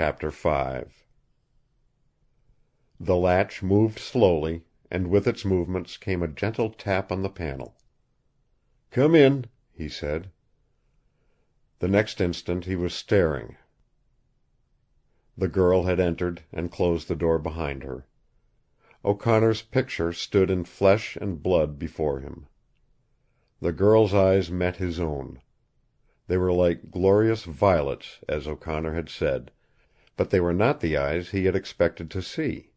Chapter 5 The latch moved slowly, and with its movements came a gentle tap on the panel. "Come in," he said. The next instant he was staring. The girl had entered and closed the door behind her. O'Connor's picture stood in flesh and blood before him. The girl's eyes met his own. They were like glorious violets, as O'Connor had said, but they were not the eyes he had expected to see.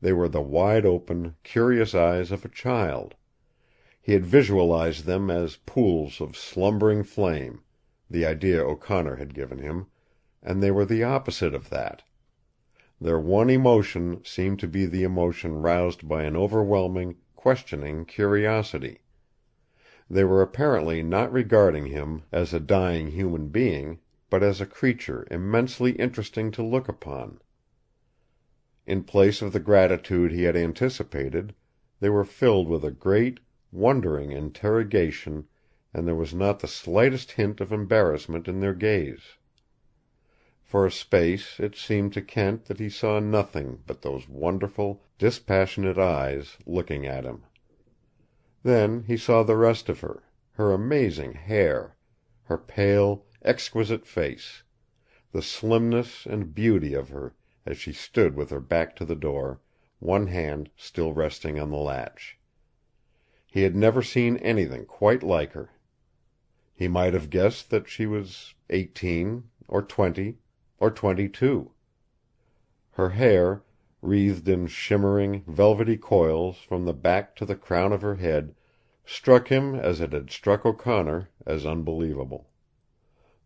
They were the wide-open, curious eyes of a child. He had visualized them as pools of slumbering flame, the idea O'Connor had given him, and they were the opposite of that. Their one emotion seemed to be the emotion roused by an overwhelming, questioning curiosity. They were apparently not regarding him as a dying human being, but as a creature immensely interesting to look upon. In place of the gratitude he had anticipated, they were filled with a great, wondering interrogation, and there was not the slightest hint of embarrassment in their gaze. For a space it seemed to Kent that he saw nothing but those wonderful, dispassionate eyes looking at him. Then he saw the rest of her, her amazing hair, her pale, exquisite face, the slimness and beauty of her as she stood with her back to the door, one hand still resting on the latch. He had never seen anything quite like her. He might have guessed that she was 18, or 20, or 22. Her hair, wreathed in shimmering, velvety coils from the back to the crown of her head, struck him as it had struck O'Connor as unbelievable.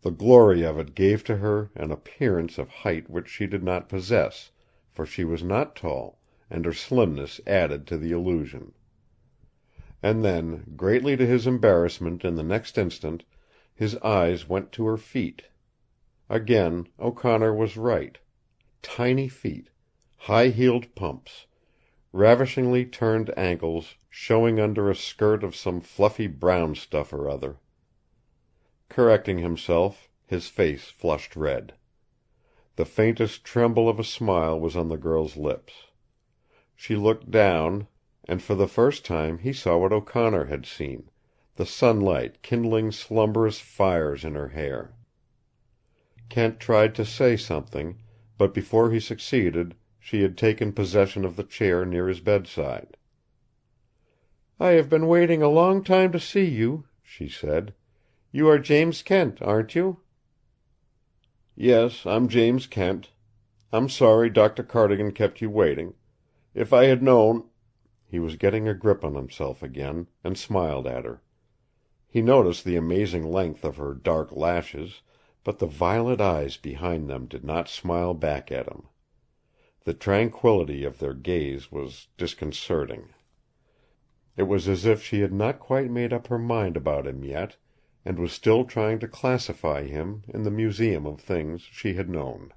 The glory of it gave to her an appearance of height which she did not possess, for she was not tall, and her slimness added to the illusion. And then, greatly to his embarrassment in the next instant, his eyes went to her feet. Again O'Connor was right. Tiny feet, high-heeled pumps, ravishingly turned ankles showing under a skirt of some fluffy brown stuff or other. Correcting himself, his face flushed red. The faintest tremble of a smile was on the girl's lips. She looked down, and for the first time he saw what O'Connor had seen, the sunlight kindling slumberous fires in her hair. Kent tried to say something, but before he succeeded she had taken possession of the chair near his bedside. "I have been waiting a long time to see you," she said. "You are James Kent, aren't you?" "Yes, I'm James Kent. I'm sorry Dr. Cardigan kept you waiting. If I had known—" He was getting a grip on himself again, and smiled at her. He noticed the amazing length of her dark lashes, but the violet eyes behind them did not smile back at him. The tranquillity of their gaze was disconcerting. It was as if she had not quite made up her mind about him yet, and was still trying to classify him in the museum of things she had known.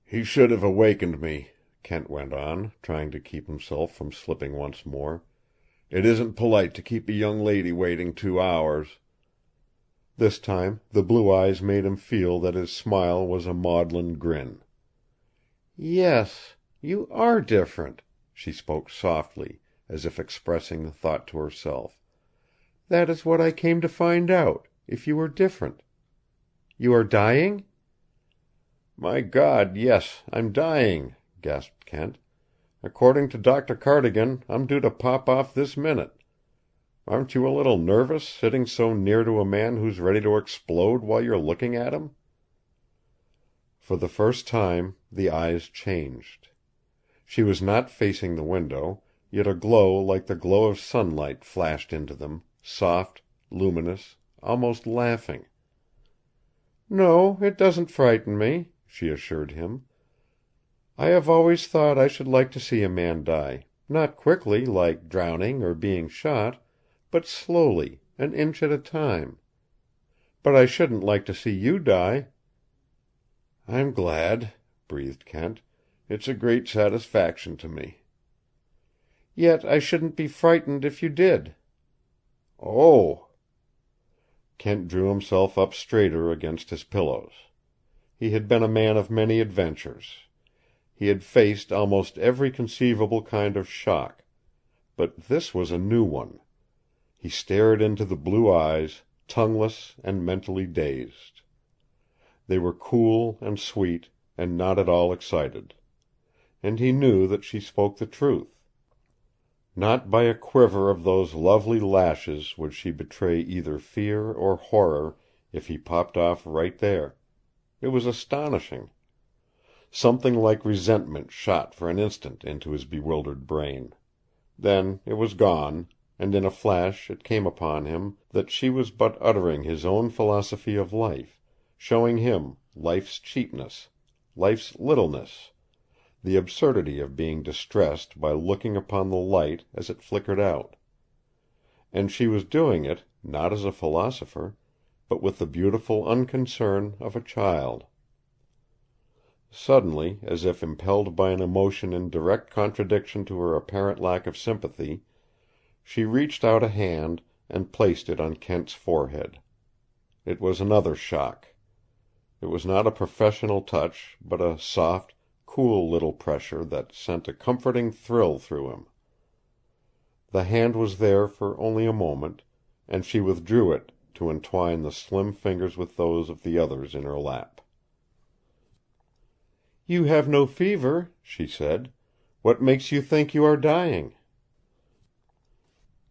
"He should have awakened me," Kent went on, trying to keep himself from slipping once more. "It isn't polite to keep a young lady waiting 2 hours." This time the blue eyes made him feel that his smile was a maudlin grin. "Yes, you are different." She spoke softly, as if expressing the thought to herself. "That is what I came to find out, if you were different. You are dying?" "My God, yes, I'm dying," gasped Kent. "According to Dr. Cardigan, I'm due to pop off this minute. Aren't you a little nervous, sitting so near to a man who's ready to explode while you're looking at him?" For the first time the eyes changed. She was not facing the window, yet a glow like the glow of sunlight flashed into them, soft, luminous, almost laughing. "No, it doesn't frighten me," she assured him. "I have always thought I should like to see a man die, not quickly, like drowning or being shot, but slowly, an inch at a time. But I shouldn't like to see you die." "I'm glad," breathed Kent. "It's a great satisfaction to me." "Yet I shouldn't be frightened if you did." "Oh!" Kent drew himself up straighter against his pillows. He had been a man of many adventures. He had faced almost every conceivable kind of shock. But this was a new one. He stared into the blue eyes, tongueless and mentally dazed. They were cool and sweet, and not at all excited. And he knew that she spoke the truth. Not by a quiver of those lovely lashes would she betray either fear or horror if he popped off right there. It was astonishing. Something like resentment shot for an instant into his bewildered brain. Then it was gone, and in a flash it came upon him that she was but uttering his own philosophy of life, showing him life's cheapness, life's littleness, the absurdity of being distressed by looking upon the light as it flickered out. And she was doing it, not as a philosopher, but with the beautiful unconcern of a child. Suddenly, as if impelled by an emotion in direct contradiction to her apparent lack of sympathy, she reached out a hand and placed it on Kent's forehead. It was another shock. It was not a professional touch, but a soft, cool little pressure that sent a comforting thrill through him. The hand was there for only a moment, and she withdrew it to entwine the slim fingers with those of the others in her lap. "You have no fever," she said. "What makes you think you are dying?"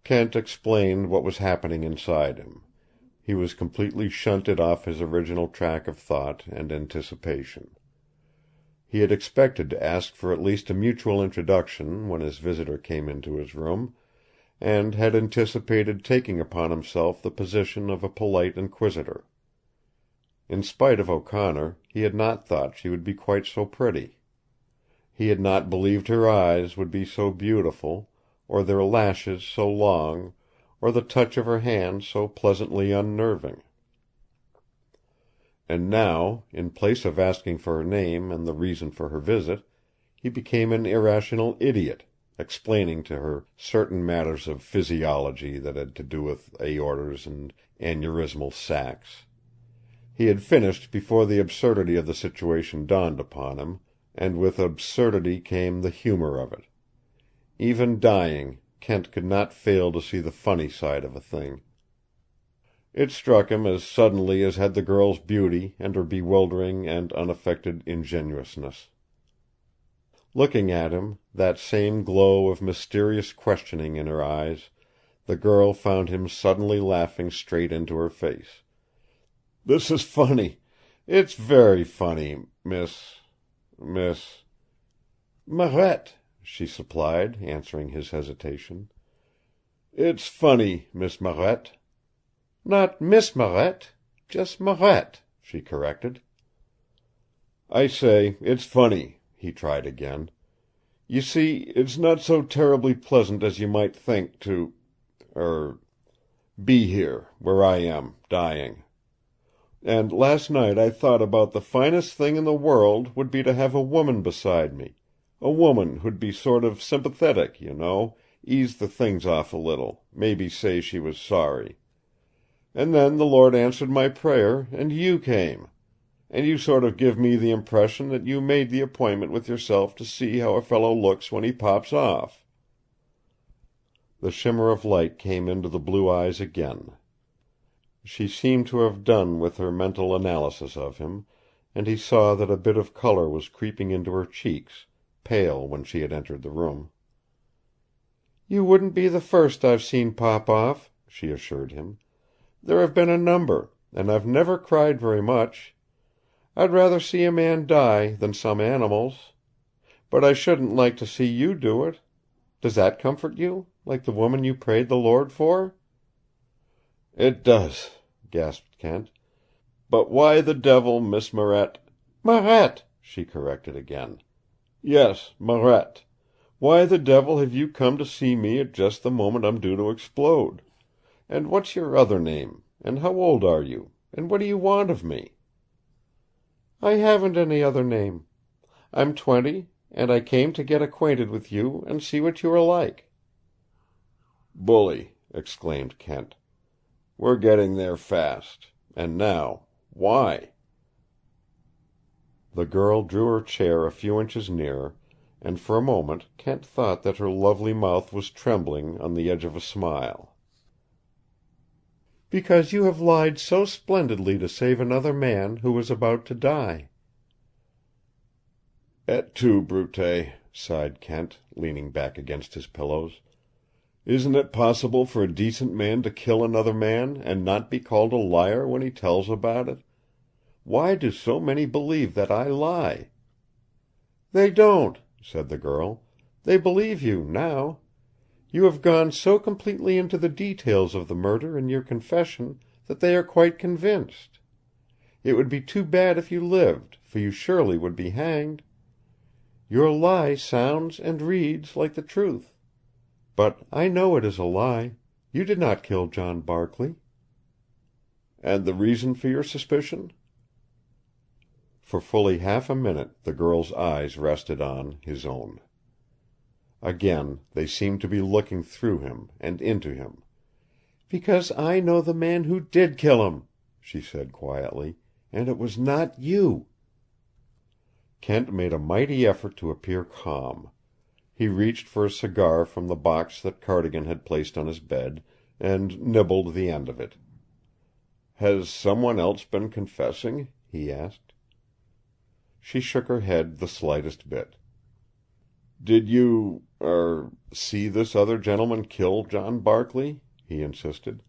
Kent explained what was happening inside him. He was completely shunted off his original track of thought and anticipation. He had expected to ask for at least a mutual introduction when his visitor came into his room, and had anticipated taking upon himself the position of a polite inquisitor. In spite of O'Connor, he had not thought she would be quite so pretty. He had not believed her eyes would be so beautiful, or their lashes so long, or the touch of her hand so pleasantly unnerving. And now, in place of asking for her name and the reason for her visit, he became an irrational idiot, explaining to her certain matters of physiology that had to do with aortas and aneurysmal sacs. He had finished before the absurdity of the situation dawned upon him, and with absurdity came the humor of it. Even dying, Kent could not fail to see the funny side of a thing. It struck him as suddenly as had the girl's beauty and her bewildering and unaffected ingenuousness. Looking at him, that same glow of mysterious questioning in her eyes, the girl found him suddenly laughing straight into her face. "This is funny. It's very funny, Miss Mallette," she supplied, answering his hesitation. "It's funny, Miss Mallette." "Not Miss Mallette. Just Mallette," she corrected. "I say, it's funny," he tried again. "You see, it's not so terribly pleasant as you might think to be here, where I am, dying. And last night I thought about the finest thing in the world would be to have a woman beside me. A woman who'd be sort of sympathetic, you know, ease the things off a little, maybe say she was sorry. And then the Lord answered my prayer, and you came. And you sort of give me the impression that you made the appointment with yourself to see how a fellow looks when he pops off." The shimmer of light came into the blue eyes again. She seemed to have done with her mental analysis of him, and he saw that a bit of color was creeping into her cheeks, pale when she had entered the room. "You wouldn't be the first I've seen pop off," she assured him. "There have been a number, and I've never cried very much. I'd rather see a man die than some animals. But I shouldn't like to see you do it. Does that comfort you, like the woman you prayed the Lord for?" "It does," gasped Kent. "But why the devil, Miss Mallette—" "Marette," she corrected again. "Yes, Mallette. Why the devil have you come to see me at just the moment I'm due to explode? And what's your other name? And how old are you? And what do you want of me?" "I haven't any other name. I'm 20, and I came to get acquainted with you and see what you are like." "Bully!" exclaimed Kent. "We're getting there fast. And now, why?" The girl drew her chair a few inches nearer, and for a moment Kent thought that her lovely mouth was trembling on the edge of a smile. "Because you have lied so splendidly to save another man who was about to die." "Et tu, Brute," sighed Kent, leaning back against his pillows. "Isn't it possible for a decent man to kill another man and not be called a liar when he tells about it? Why do so many believe that I lie?" "They don't," said the girl. "They believe you now. You have gone so completely into the details of the murder in your confession that they are quite convinced. It would be too bad if you lived, for you surely would be hanged. Your lie sounds and reads like the truth. But I know it is a lie. You did not kill John Barkley." "And the reason for your suspicion?" For fully half a minute the girl's eyes rested on his own. Again they seemed to be looking through him and into him. "Because I know the man who did kill him," she said quietly, "and it was not you." Kent made a mighty effort to appear calm. He reached for a cigar from the box that Cardigan had placed on his bed, and nibbled the end of it. "Has someone else been confessing?" he asked. She shook her head the slightest bit. "Did you see this other gentleman kill John Barkley?" he insisted.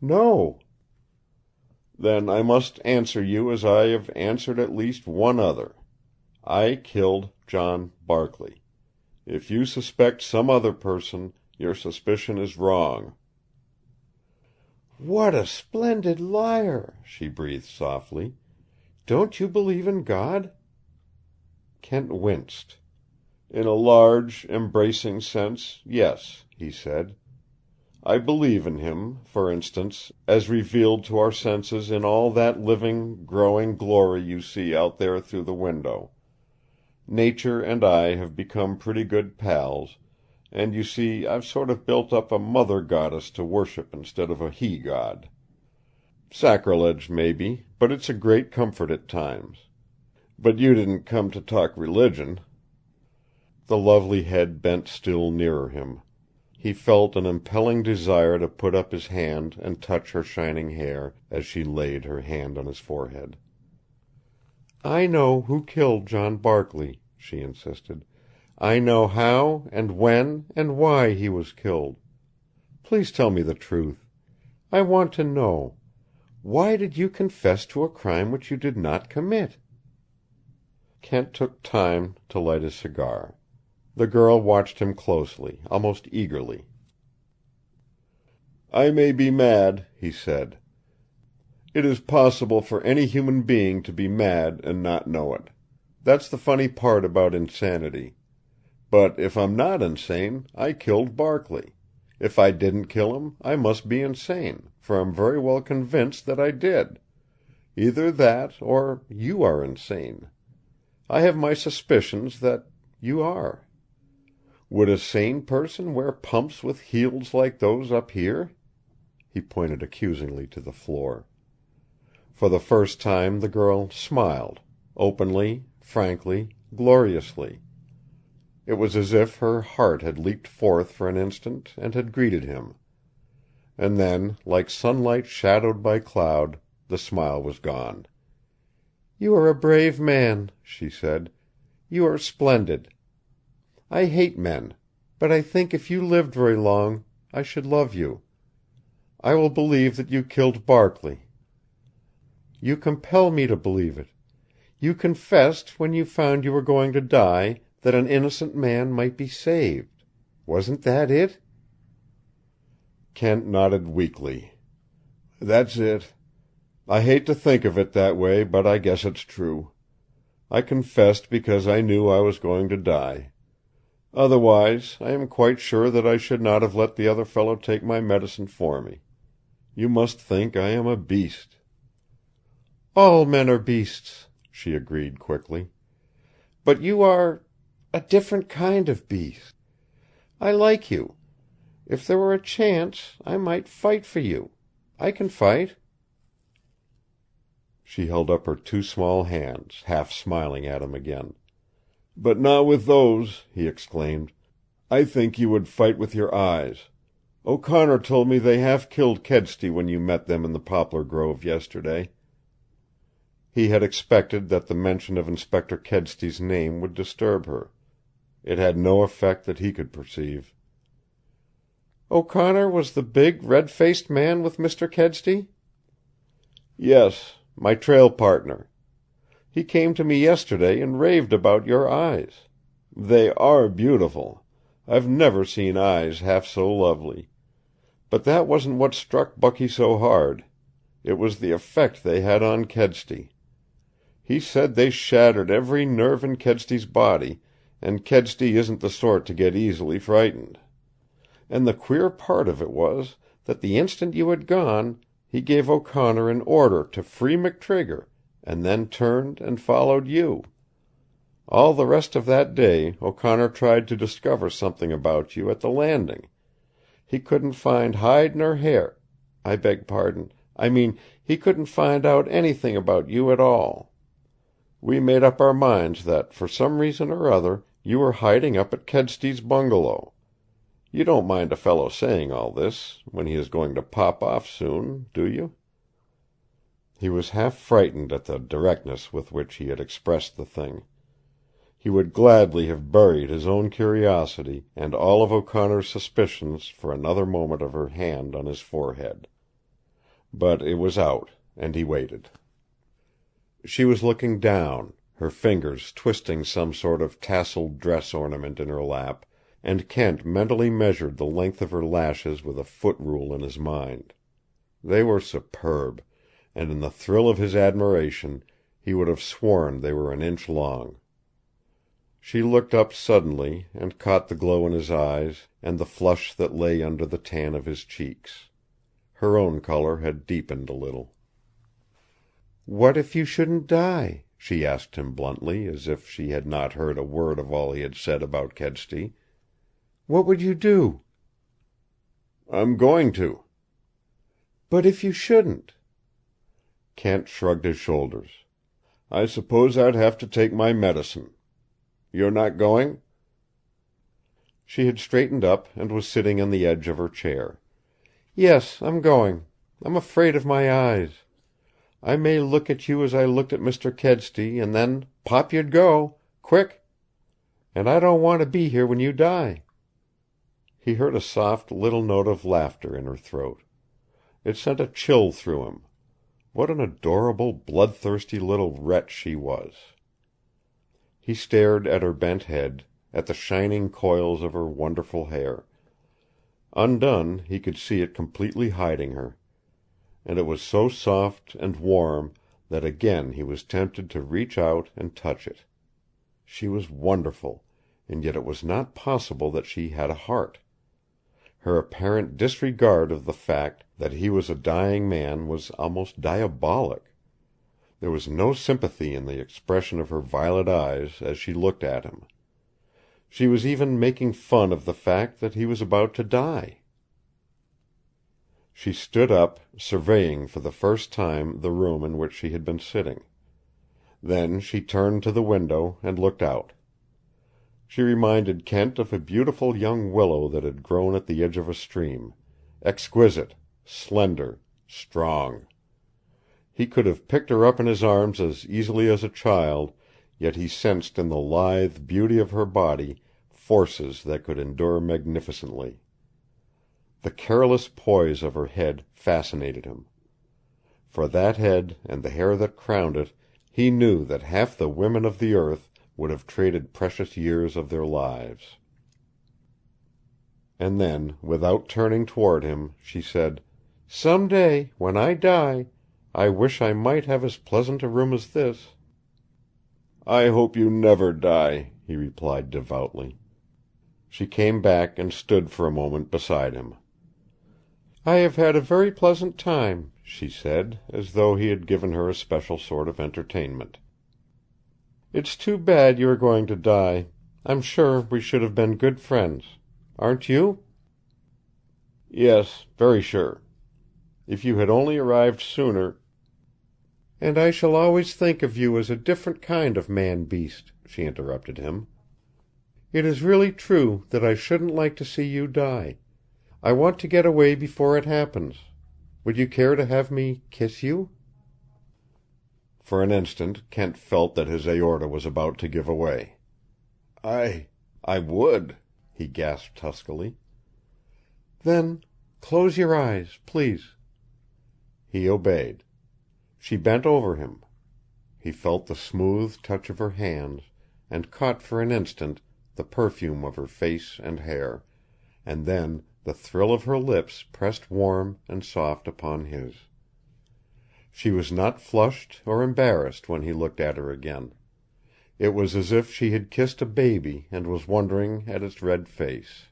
"No." "Then I must answer you as I have answered at least one other. I killed John Barkley. If you suspect some other person, your suspicion is wrong." "What a splendid liar!" she breathed softly. "Don't you believe in God?" Kent winced. "In a large, embracing sense, yes," he said. "I believe in him, for instance, as revealed to our senses in all that living, growing glory you see out there through the window. Nature and I have become pretty good pals, and you see I've sort of built up a mother goddess to worship instead of a he god. Sacrilege, maybe, but it's a great comfort at times. But you didn't come to talk religion." The lovely head bent still nearer him. He felt an impelling desire to put up his hand and touch her shining hair as she laid her hand on his forehead. "I know who killed John Barkley," she insisted. "I know how and when and why he was killed. Please tell me the truth. I want to know. Why did you confess to a crime which you did not commit?" Kent took time to light his cigar. The girl watched him closely, almost eagerly. "I may be mad," he said. "It is possible for any human being to be mad and not know it. That's the funny part about insanity. But if I'm not insane, I killed Barkley. If I didn't kill him, I must be insane, for I'm very well convinced that I did. Either that, or you are insane. I have my suspicions that you are. Would a sane person wear pumps with heels like those up here?" He pointed accusingly to the floor. For the first time the girl smiled, openly, frankly, gloriously. It was as if her heart had leaped forth for an instant and had greeted him. And then, like sunlight shadowed by cloud, the smile was gone. "You are a brave man," she said. "You are splendid. I hate men, but I think if you lived very long, I should love you. I will believe that you killed Barkley. You compel me to believe it. You confessed, when you found you were going to die, that an innocent man might be saved. Wasn't that it?" Kent nodded weakly. "That's it. I hate to think of it that way, but I guess it's true. I confessed because I knew I was going to die. Otherwise, I am quite sure that I should not have let the other fellow take my medicine for me. You must think I am a beast." "All men are beasts," she agreed quickly. "But you are a different kind of beast. I like you. If there were a chance, I might fight for you. I can fight." She held up her two small hands, half smiling at him again. "But not with those," he exclaimed. "I think you would fight with your eyes. O'Connor told me they half killed Kedsty when you met them in the poplar grove yesterday." He had expected that the mention of Inspector Kedsty's name would disturb her. It had no effect that he could perceive. "O'Connor was the big, red-faced man with Mr. Kedsty?" "Yes, my trail partner. He came to me yesterday and raved about your eyes. They are beautiful. I've never seen eyes half so lovely. But that wasn't what struck Bucky so hard. It was the effect they had on Kedsty. He said they shattered every nerve in Kedsty's body, and Kedsty isn't the sort to get easily frightened. And the queer part of it was that the instant you had gone, he gave O'Connor an order to free McTrigger, and then turned and followed you. All the rest of that day O'Connor tried to discover something about you at the landing. He couldn't find hide nor hair. I beg pardon. I mean, he couldn't find out anything about you at all. We made up our minds that for some reason or other you were hiding up at Kedsty's bungalow. You don't mind a fellow saying all this, when he is going to pop off soon, do you?" He was half frightened at the directness with which he had expressed the thing. He would gladly have buried his own curiosity and all of O'Connor's suspicions for another moment of her hand on his forehead. But it was out, and he waited. She was looking down, her fingers twisting some sort of tasseled dress ornament in her lap, and Kent mentally measured the length of her lashes with a foot rule in his mind. They were superb, and in the thrill of his admiration he would have sworn they were an inch long. She looked up suddenly and caught the glow in his eyes and the flush that lay under the tan of his cheeks. Her own color had deepened a little. "What if you shouldn't die?" she asked him bluntly, as if she had not heard a word of all he had said about Kedsty. "What would you do?" "I'm going to." "But if you shouldn't?" Kent shrugged his shoulders. "I suppose I'd have to take my medicine. You're not going?" She had straightened up and was sitting on the edge of her chair. "Yes, I'm going. I'm afraid of my eyes. I may look at you as I looked at Mr. Kedsty, and then pop you'd go, quick. And I don't want to be here when you die." He heard a soft little note of laughter in her throat. It sent a chill through him. What an adorable, bloodthirsty little wretch she was. He stared at her bent head, at the shining coils of her wonderful hair. Undone, he could see it completely hiding her. And it was so soft and warm that again he was tempted to reach out and touch it. She was wonderful, and yet it was not possible that she had a heart. Her apparent disregard of the fact that he was a dying man was almost diabolic. There was no sympathy in the expression of her violet eyes as she looked at him. She was even making fun of the fact that he was about to die. She stood up, surveying for the first time the room in which she had been sitting. Then she turned to the window and looked out. She reminded Kent of a beautiful young willow that had grown at the edge of a stream, exquisite, slender, strong. He could have picked her up in his arms as easily as a child, yet he sensed in the lithe beauty of her body forces that could endure magnificently. The careless poise of her head fascinated him. For that head and the hair that crowned it, he knew that half the women of the earth would have traded precious years of their lives. And then, without turning toward him, she said, "Some day, when I die, I wish I might have as pleasant a room as this." "I hope you never die," he replied devoutly. She came back and stood for a moment beside him. "I have had a very pleasant time," she said, as though he had given her a special sort of entertainment. "It's too bad you are going to die. I'm sure we should have been good friends. Aren't you?" "Yes, very sure. If you had only arrived sooner—" And I shall always think of you as a different kind of man-beast," she interrupted him. "It is really true that I shouldn't like to see you die. I want to get away before it happens. Would you care to have me kiss you?" For an instant Kent felt that his aorta was about to give away. I would," he gasped huskily. "Then close your eyes, please." He obeyed. She bent over him. He felt the smooth touch of her hands, and caught for an instant the perfume of her face and hair, and then the thrill of her lips pressed warm and soft upon his. She was not flushed or embarrassed when he looked at her again. It was as if she had kissed a baby and was wondering at its red face.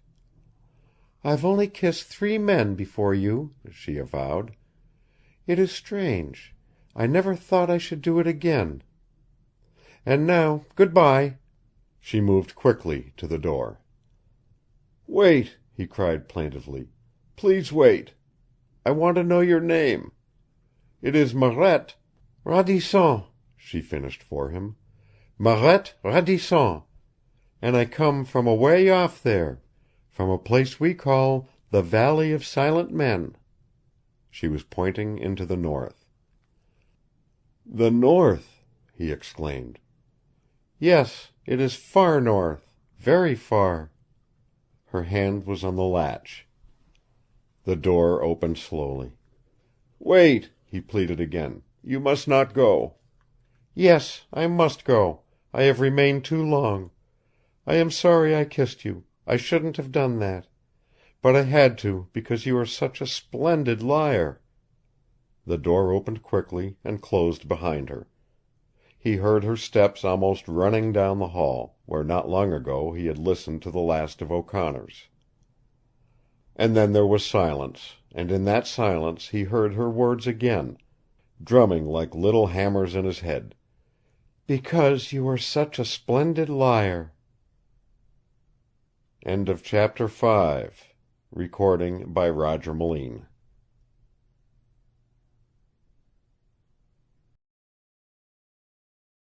"I've only kissed 3 men before you," she avowed. "It is strange. I never thought I should do it again. And now, good-bye." She moved quickly to the door. "Wait," he cried plaintively. "Please wait. I want to know your name. It is Marette—" "Radisson," she finished for him. "Marette Radisson. And I come from away off there, from a place we call the Valley of Silent Men." She was pointing into the north. "The north!" he exclaimed. "Yes, it is far north, very far." Her hand was on the latch. The door opened slowly. "Wait," he pleaded again. "You must not go." "Yes, I must go. I have remained too long. I am sorry I kissed you. I shouldn't have done that. But I had to, because you are such a splendid liar." The door opened quickly and closed behind her. He heard her steps almost running down the hall, where not long ago he had listened to the last of O'Connor's. And then there was silence, and in that silence he heard her words again, drumming like little hammers in his head. "Because you are such a splendid liar." End of chapter 5. Recording by Roger Moline.